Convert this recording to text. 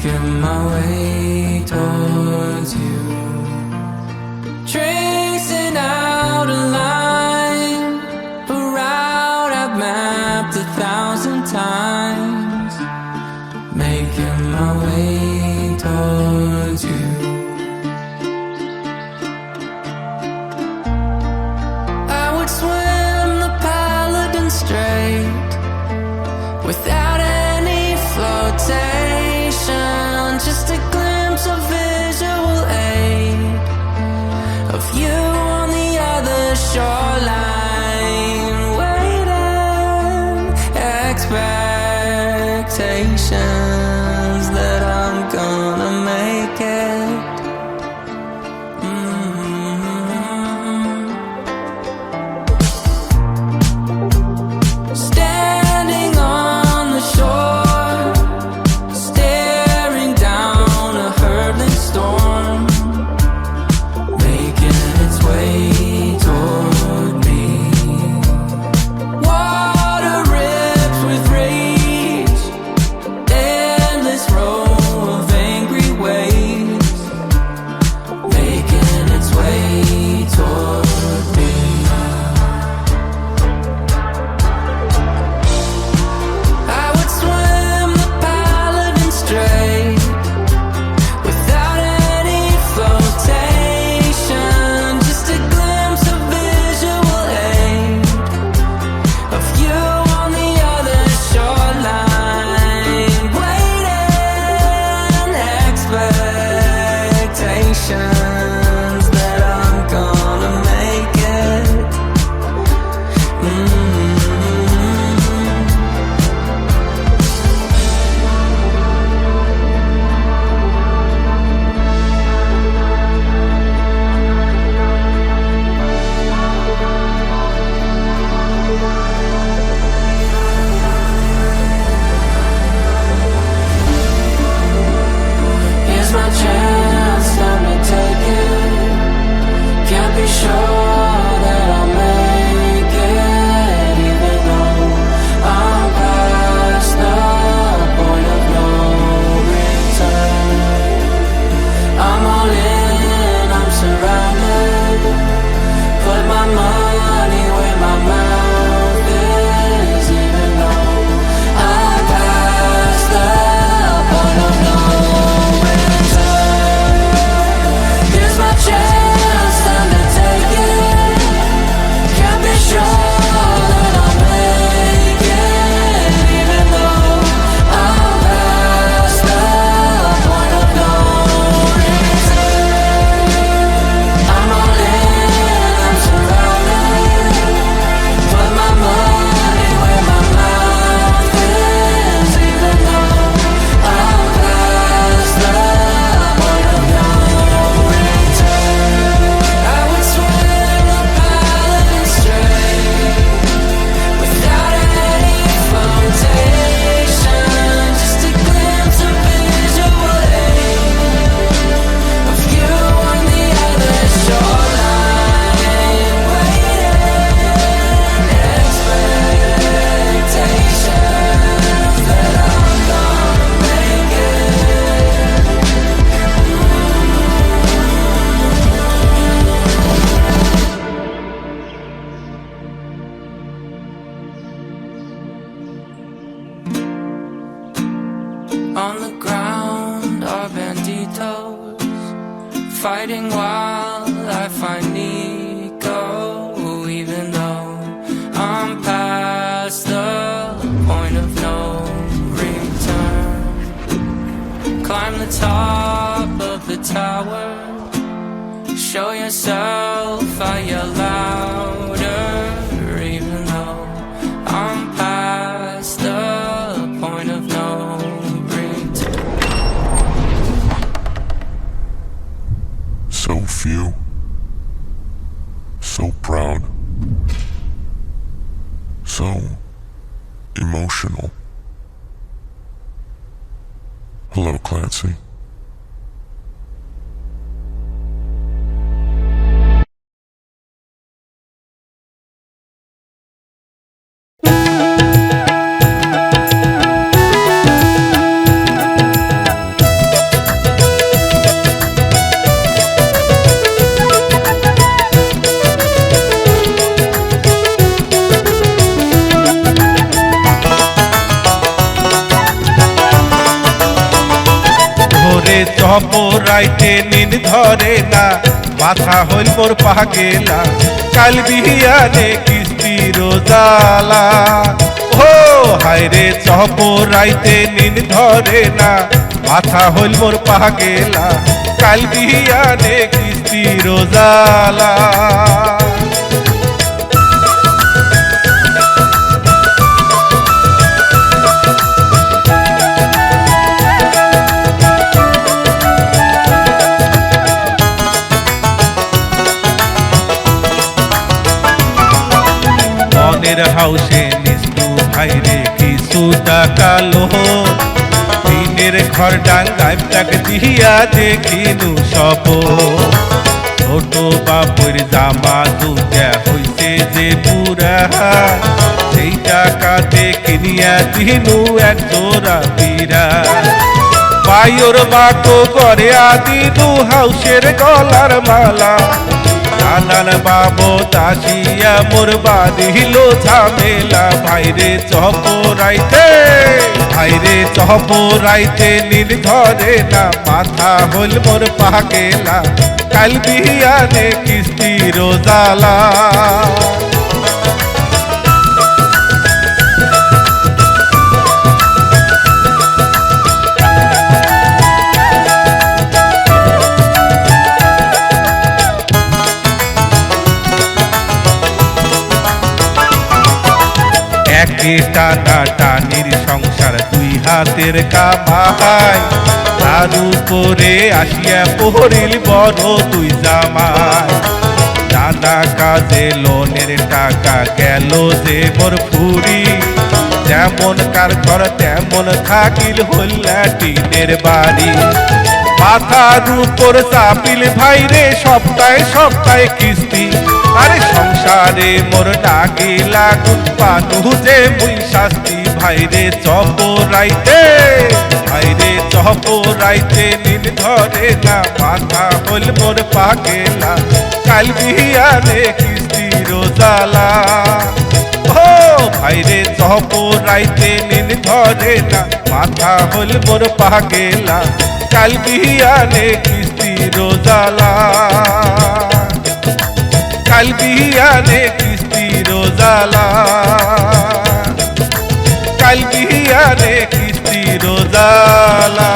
making my way towards you, tracing out a line, a route I've mapped 1,000 times, making my way towards you. I would swim the Paladin Strait without any flotation, just a glimpse of visual aid of you on the other shoreline, waiting expectations that I'm gonna make it. Standing on the shore, staring down a hurtling storm, making its way toward me. Water rips with rage, endless row of angry waves, making its way toward me. I would swim the Paladin Strait without any flotation, just a glimpse of visual aid of you on the other shoreline, waiting expectations that I'm gonna make it. Here's my chance, time to take it. Can't be sure that I'll make it, even though I'm past the point of no return. I'm all in, I'm surrounded. Put my money where my mouth is, even though I'm past the point of no return. Here's my chance, time to take it. Can't be sure that I'll make it, even though I'm past the point of no return. I'm all in, I'm surrounded. Put my money where my mouth is, even though I'm past the point of no return. I would swim the Paladin Strait without any flotation, just a glimpse of visual aid of you on the other shoreline, waiting expectations that I'm gonna make it. On the ground are banditos, fighting while I find Nico, even though I'm past the point of no return. Climb the top of the tower, show yourself, I yell louder, even though I'm past the point of no return. So few, so proud, so emotional. Hello, Clancy. ভাইরে চপরাইতে নিন ধরে না, মাথা হইল মোর পাগেলা, কাল বিহিয়ানে কিস্তির জ্বালা। ও হায়রে চপরাইতে নিন ধরে না, মাথা হইল মোর পাগেলা, কাল বিহিয়ানে কিস্তির জ্বালা। মনের হাউসে নিস্তু ভাইরে কিছু টাকা লো, দিনের ঘর ডাঙ্গায় তাক দিয়া দেখিনু সব। ছোট বাপুর জামা দুটা হইছে যে পুরা, সেই টাকাতে কিনিয়া দিনু এক জোড়া পীরা। পায়র বাটো করে আদিনু হাউসের গলার মালা, নানান বাবু দাসিয়া মোর বাঁধিল ঝামেলা। ভাইরে চপরাইতে, ভাইরে চপরাইতে নিন ধরে না, মাথা হল মোর পাগেলা, কাল বিহিয়ানে কিস্তির জ্বালা। একে টানা টানির সংসার দুই হাতের কামাই, তার উপরে আসিয়া পড়িল বড় দুই জামাই। নানা কাজে লোনের টাকা গেল যে মোর ফুরি, যেমন কার ঘর তেমন থাকিল হল্লা টিনের বাড়ি। মাথার উপর চাপিল ভাইরে সপ্তাহে সপ্তাহে কিস্তি, আরে সংসারে মোর ডাকি লাগুন পানু যে মুই শাস্তি। ভাইরে চপরাইতে, ভাইরে চপরাইতে নিন ধরে না, মাথা হল মোর পাগেলা, কাল বিহিয়ানে কিস্তির জ্বালা। ও ভাইরে চপরাইতে নিন ধরে না, মাথা হল মোর পাগেলা, কাল বিহিয়ানে কিস্তির জ্বালা, কাল বিহিয়ানে কিস্তির জ্বালা, কাল বিহিয়ানে কিস্তির জ্বালা।